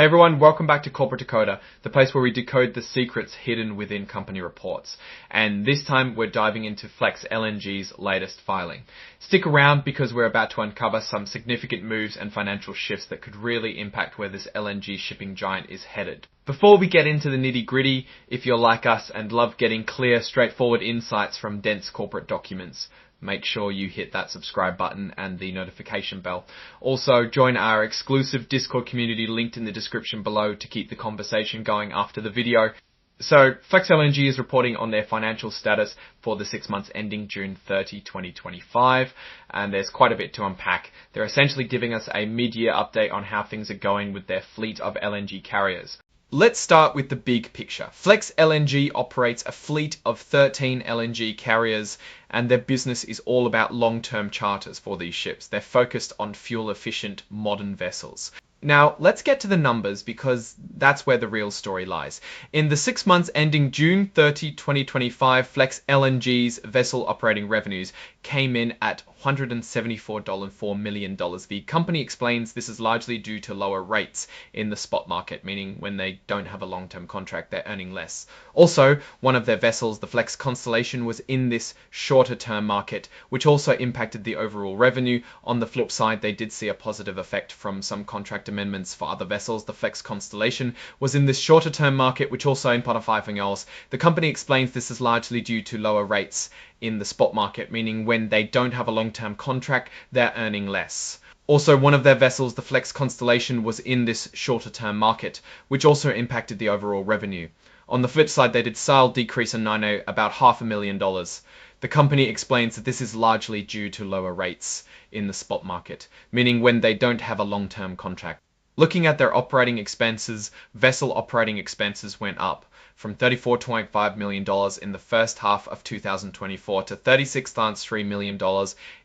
Hey everyone, welcome back to Corporate Decoder, the place where we decode the secrets hidden within company reports. And this time we're diving into Flex LNG's latest filing. Stick around because we're about to uncover some significant moves and financial shifts that could really impact where this LNG shipping giant is headed. Before we get into the nitty-gritty, if you're like us and love getting clear, straightforward insights from dense corporate documents, make sure you hit that subscribe button and the notification bell. Also, join our exclusive Discord community linked in the description below to keep the conversation going after the video. So, Flex LNG is reporting on their financial status for the 6 months ending June 30, 2025, and there's quite a bit to unpack. They're essentially giving us a mid-year update on how things are going with their fleet of LNG carriers. Let's start with the big picture. Flex LNG operates a fleet of 13 LNG carriers, and their business is all about long-term charters for these ships. They're focused on fuel-efficient, modern vessels. Now, let's get to the numbers because that's where the real story lies. In the 6 months ending June 30, 2025, Flex LNG's vessel operating revenues came in at $174.4 million. The company explains this is largely due to lower rates in the spot market, meaning when they don't have a long-term contract, they're earning less. Also, one of their vessels, the Flex Constellation, was in this shorter-term market, which also impacted the overall revenue. On the flip side, they did see a positive effect from some contract amendments for other vessels. The Flex Constellation was in this shorter-term market, which also in Potifyfingals. The company explains this is largely due to lower rates in the spot market, meaning when they don't have a long-term contract, they're earning less. Also, one of their vessels, the Flex Constellation, was in this shorter-term market, which also impacted the overall revenue. On the flip side, they did sail decrease in Nino about $500,000. The company explains that this is largely due to lower rates in the spot market, meaning when they don't have a long-term contract. Looking at their operating expenses, vessel operating expenses went up from $34.5 million in the first half of 2024 to $36.3 million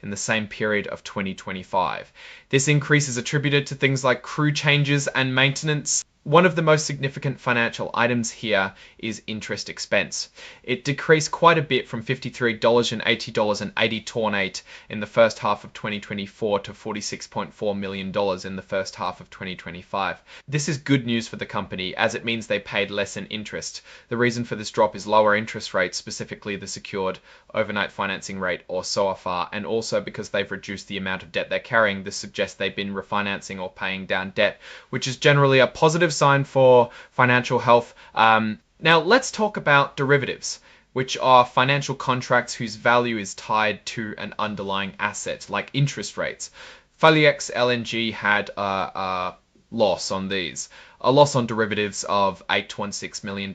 in the same period of 2025. This increase is attributed to things like crew changes and maintenance. One of the most significant financial items here is interest expense. It decreased quite a bit from $53.80 tornate in the first half of 2024 to $46.4 million in the first half of 2025. This is good news for the company as it means they paid less in interest. The reason for this drop is lower interest rates, specifically the secured overnight financing rate or SOFR, and also because they've reduced the amount of debt they're carrying. This suggests they've been refinancing or paying down debt, which is generally a positive sign for financial health. Now let's talk about derivatives, which are financial contracts whose value is tied to an underlying asset, like interest rates. Flex LNG had a loss on these. A loss on derivatives of $8.6 million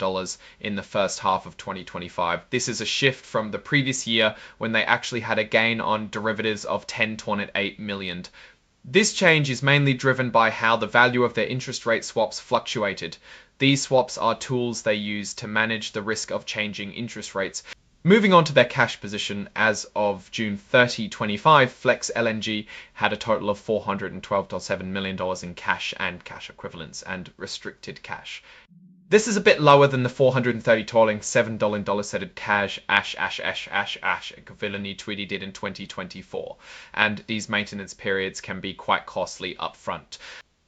in the first half of 2025. This is a shift from the previous year when they actually had a gain on derivatives of $10.8 million. This change is mainly driven by how the value of their interest rate swaps fluctuated. These swaps are tools they use to manage the risk of changing interest rates. Moving on to their cash position, as of June 30, 2025, Flex LNG had a total of $412.7 million in cash and cash equivalents and restricted cash. This is a bit lower than the $430 tolling $7 setted cash Accession Number did in 2024, and these maintenance periods can be quite costly upfront.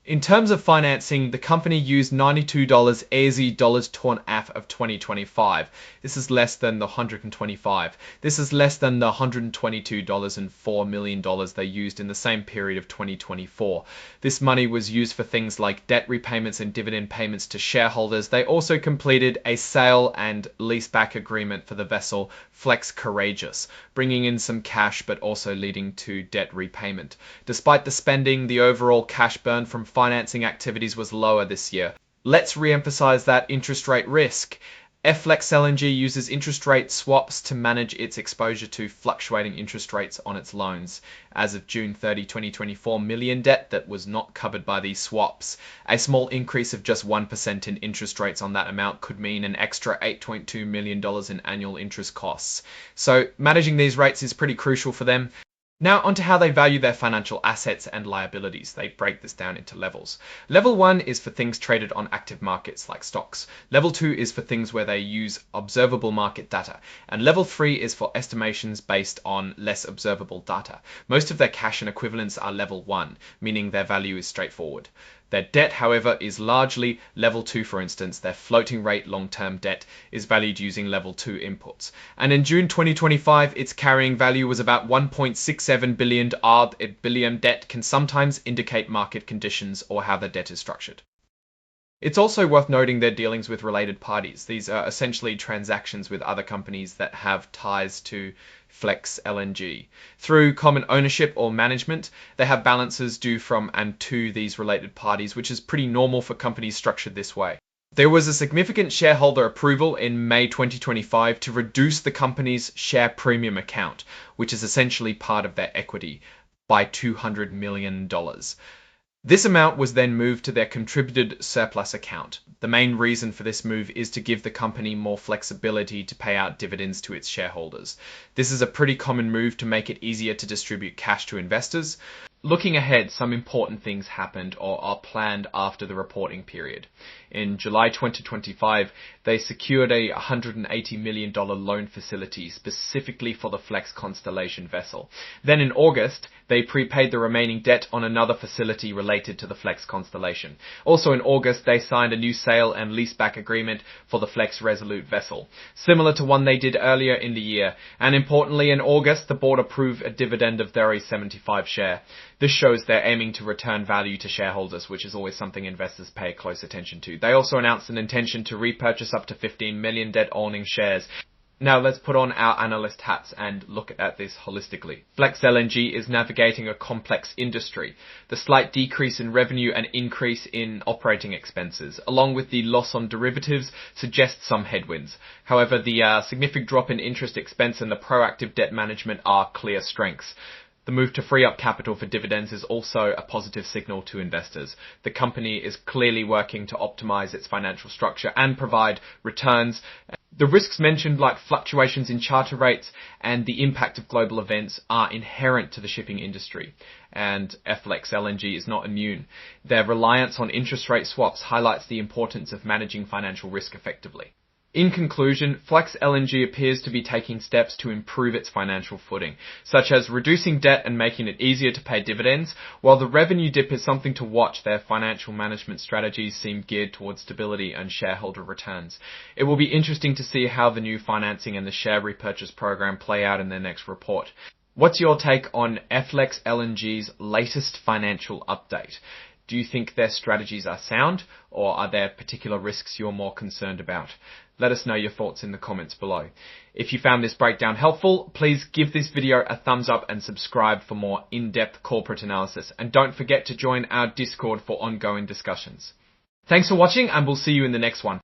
In terms of financing, the company used $92 AZ torn AF of 2025. This is less than the $125. This is less than the $122.4 million they used in the same period of 2024. This money was used for things like debt repayments and dividend payments to shareholders. They also completed a sale and leaseback agreement for the vessel Flex Courageous, bringing in some cash but also leading to debt repayment. Despite the spending, the overall cash burn from financing activities was lower this year. Let's re-emphasize that interest rate risk. Flex LNG uses interest rate swaps to manage its exposure to fluctuating interest rates on its loans. As of June 30, 2024, million debt that was not covered by these swaps. A small increase of just 1% in interest rates on that amount could mean an extra $8.2 million in annual interest costs. So managing these rates is pretty crucial for them. Now onto how they value their financial assets and liabilities. They break this down into levels. Level 1 is for things traded on active markets like stocks. Level 2 is for things where they use observable market data. And level 3 is for estimations based on less observable data. Most of their cash and equivalents are level 1, meaning their value is straightforward. Their debt, however, is largely level 2, for instance. Their floating rate long-term debt is valued using level 2 inputs. And in June 2025, its carrying value was about 1.67 billion. Billion debt can sometimes indicate market conditions or how the debt is structured. It's also worth noting their dealings with related parties. These are essentially transactions with other companies that have ties to Flex LNG. Through common ownership or management, they have balances due from and to these related parties, which is pretty normal for companies structured this way. There was a significant shareholder approval in May 2025 to reduce the company's share premium account, which is essentially part of their equity, by $200 million. This amount was then moved to their contributed surplus account. The main reason for this move is to give the company more flexibility to pay out dividends to its shareholders. This is a pretty common move to make it easier to distribute cash to investors. Looking ahead, some important things happened or are planned after the reporting period. In July 2025, they secured a $180 million loan facility specifically for the Flex Constellation vessel. Then in August, they prepaid the remaining debt on another facility related to the Flex Constellation. Also in August, they signed a new sale and leaseback agreement for the Flex Resolute vessel, similar to one they did earlier in the year. And importantly, in August, the board approved a dividend of their A75 share. This shows they're aiming to return value to shareholders, which is always something investors pay close attention to. They also announced an intention to repurchase up to 15 million debt-owning shares. Now let's put on our analyst hats and look at this holistically. Flex LNG is navigating a complex industry. The slight decrease in revenue and increase in operating expenses, along with the loss on derivatives, suggests some headwinds. However, the significant drop in interest expense and the proactive debt management are clear strengths. The move to free up capital for dividends is also a positive signal to investors. The company is clearly working to optimize its financial structure and provide returns. The risks mentioned, like fluctuations in charter rates and the impact of global events, are inherent to the shipping industry, and Flex LNG is not immune. Their reliance on interest rate swaps highlights the importance of managing financial risk effectively. In conclusion, Flex LNG appears to be taking steps to improve its financial footing, such as reducing debt and making it easier to pay dividends. While the revenue dip is something to watch, their financial management strategies seem geared towards stability and shareholder returns. It will be interesting to see how the new financing and the share repurchase program play out in their next report. What's your take on Flex LNG's latest financial update? Do you think their strategies are sound, or are there particular risks you're more concerned about? Let us know your thoughts in the comments below. If you found this breakdown helpful, please give this video a thumbs up and subscribe for more in-depth corporate analysis. And don't forget to join our Discord for ongoing discussions. Thanks for watching, and we'll see you in the next one.